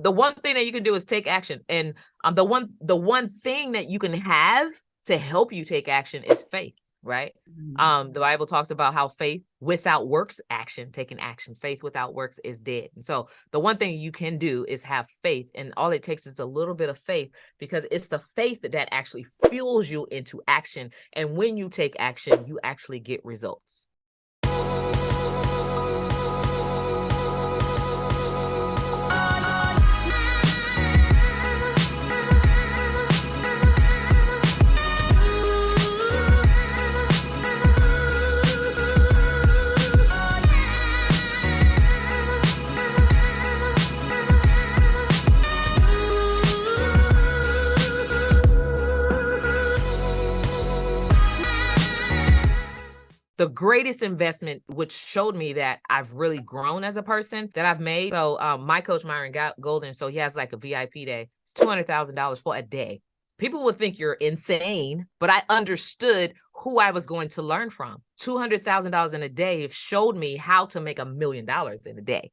the one thing that you can do is take action. And the one thing that you can have to help you take action is faith, right? The Bible talks about how faith without works, taking action. Faith without works is dead. And so the one thing you can do is have faith, and all it takes is a little bit of faith, because it's the faith that actually fuels you into action. And when you take action, you actually get results. The greatest investment, which showed me that I've really grown as a person, that I've made. So my coach, Myron Golden, so he has like a VIP day. It's $200,000 for a day. People would think you're insane, but I understood who I was going to learn from. $200,000 in a day showed me how to make $1 million in a day.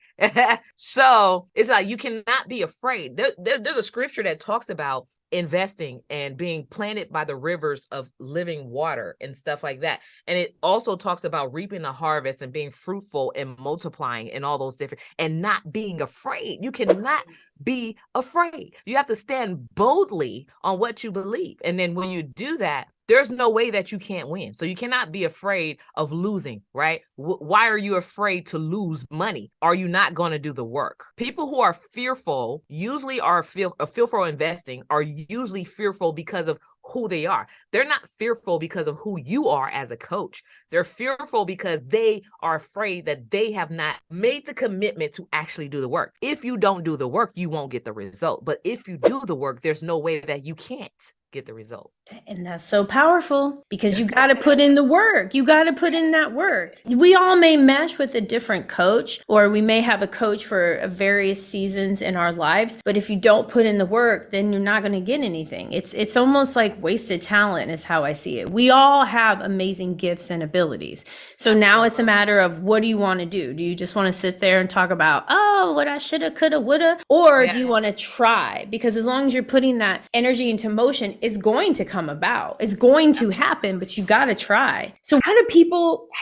So it's like, you cannot be afraid. There's a scripture that talks about investing and being planted by the rivers of living water and stuff like that. And it also talks about reaping a harvest and being fruitful and multiplying and all those different, and not being afraid. You cannot be afraid. You have to stand boldly on what you believe. And then when you do that, there's no way that you can't win. So you cannot be afraid of losing, right? Why are you afraid to lose money? Are you not going to do the work? People who are fearful usually are fearful investing, are usually fearful because of who they are. They're not fearful because of who you are as a coach. They're fearful because they are afraid that they have not made the commitment to actually do the work. If you don't do the work, you won't get the result. But if you do the work, there's no way that you can't get the result. And that's so powerful, because you got to put in the work. You got to put in that work. We all may mesh with a different coach, or we may have a coach for various seasons in our lives. But if you don't put in the work, then you're not going to get anything. It's almost like wasted talent is how I see it. We all have amazing gifts and abilities. So now it's a matter of, what do you want to do? Do you just want to sit there and talk about, oh, what I shoulda, coulda, woulda? Or do you want to try? Because as long as you're putting that energy into motion, it's going to come about. It's going to happen, but you got to try. So how do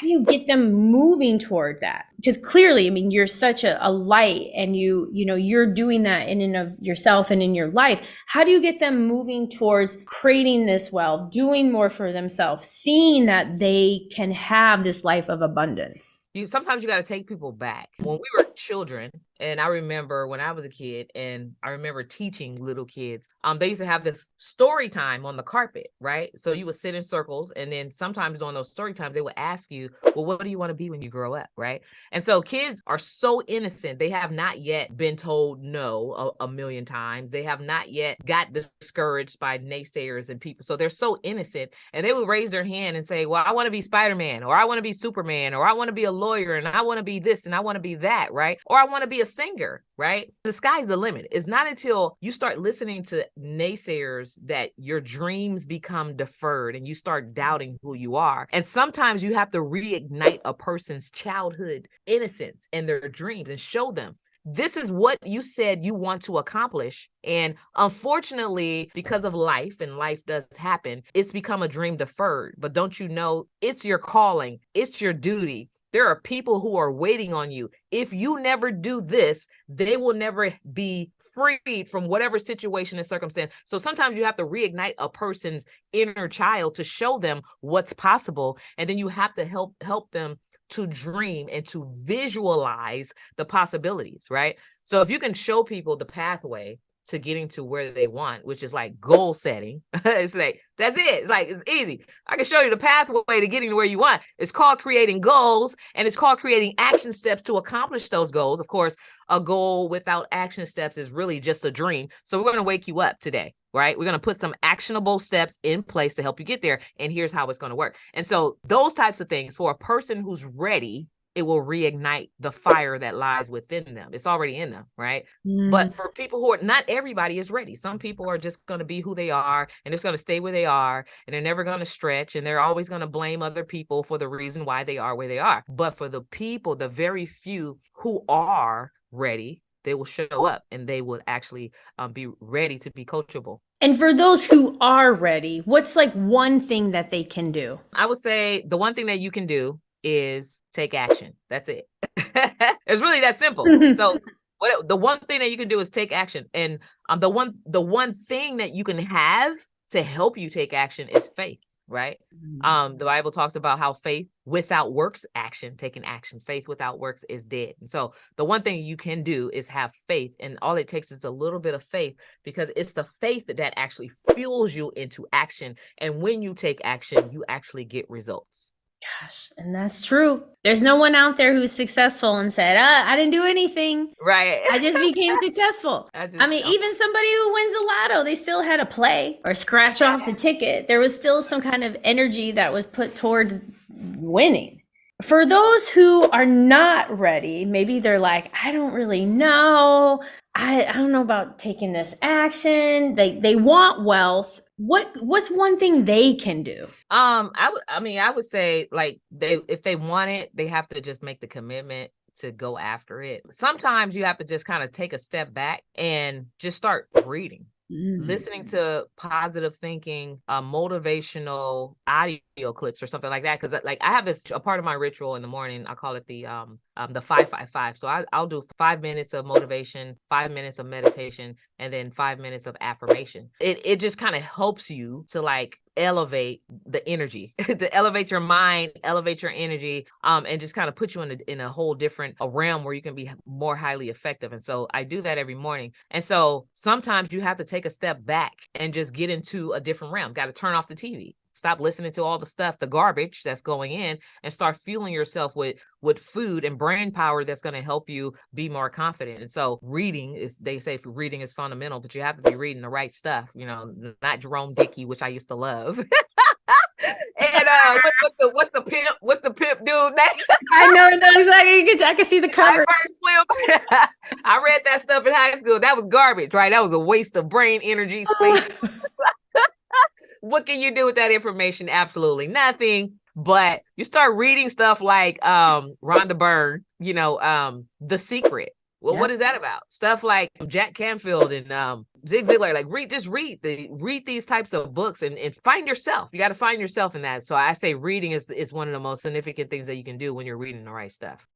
you get them moving toward that? Because clearly, I mean, you're such a light, and you're doing that in and of yourself and in your life. How do you get them moving towards creating this wealth, doing more for themselves, seeing that they can have this life of abundance? Sometimes you got to take people back. When we were children, and I remember when I was a kid, and I remember teaching little kids, they used to have this story time on the carpet, right? So you would sit in circles, and then sometimes during those story times, they would ask you, well, what do you want to be when you grow up, right? And so kids are so innocent. They have not yet been told no a million times. They have not yet got discouraged by naysayers and people. So they're so innocent, and they would raise their hand and say, well, I want to be Spider-Man, or I want to be Superman, or I want to be a lawyer, and I want to be this, and I want to be that, right? Or I want to be a singer, right? The sky's the limit. It's not until you start listening to naysayers that your dreams become deferred and you start doubting who you are. And sometimes you have to reignite a person's childhood innocence and their dreams and show them, this is what you said you want to accomplish. And unfortunately, because of life, and life does happen, it's become a dream deferred. But don't you know, it's your calling, it's your duty. There are people who are waiting on you. If you never do this, they will never be freed from whatever situation and circumstance. So sometimes you have to reignite a person's inner child to show them what's possible. And then you have to help them to dream and to visualize the possibilities, right? So if you can show people the pathway to getting to where they want, which is like goal setting. It's like, that's it. It's like, it's easy. I can show you the pathway to getting to where you want. It's called creating goals, and it's called creating action steps to accomplish those goals. Of course, a goal without action steps is really just a dream. So we're going to wake you up today, right? We're going to put some actionable steps in place to help you get there. And here's how it's going to work. And so those types of things, for a person who's ready, it will reignite the fire that lies within them. It's already in them, right? But for people who are, not everybody is ready. Some people are just going to be who they are, and it's going to stay where they are, and they're never going to stretch, and they're always going to blame other people for the reason why they are where they are. But for the people, the very few who are ready, they will show up and they will actually be ready to be coachable. And for those who are ready, what's like one thing that they can do? I would say the one thing that you can do is take action. That's it. It's really that simple. So the one thing that you can do is take action. And the one thing that you can have to help you take action is faith, right? The Bible talks about how faith without works, taking action. Faith without works is dead. And so the one thing you can do is have faith, and all it takes is a little bit of faith, because it's the faith that actually fuels you into action. And when you take action, you actually get results. Gosh, and that's true. There's no one out there who's successful and said, I didn't do anything. Right. I just became successful. I mean, even somebody who wins the lotto, they still had to play or scratch off the ticket. There was still some kind of energy that was put toward winning. For those who are not ready, maybe they're like, I don't really know. I don't know about taking this action. They want wealth. What's one thing they can do? I would say, like, if they want it, they have to just make the commitment to go after it. Sometimes you have to just kind of take a step back and just start reading. Listening to positive thinking, motivational audio clips or something like that. Because like I have a part of my ritual in the morning. I call it the 5-5-5. So I'll do 5 minutes of motivation, 5 minutes of meditation, and then 5 minutes of affirmation. It just kind of helps you to like elevate the energy, to elevate your mind, elevate your energy, and just kind of put you in a whole different realm where you can be more highly effective. And so I do that every morning. And so sometimes you have to take a step back and just get into a different realm. Got to turn off the TV. Stop listening to all the stuff, the garbage that's going in, and start fueling yourself with food and brain power that's going to help you be more confident. And so they say reading is fundamental, but you have to be reading the right stuff, not Jerome Dickey, which I used to love. And what's the pimp dude name? I know exactly. I can see the cover. I read that stuff in high school. That was garbage, right? That was a waste of brain energy, space. What can you do with that information? Absolutely nothing. But you start reading stuff like Rhonda Byrne, The Secret. Well, what is that about? Stuff like Jack Canfield and Zig Ziglar. Like read these types of books and find yourself. You got to find yourself in that. So I say reading is one of the most significant things that you can do when you're reading the right stuff.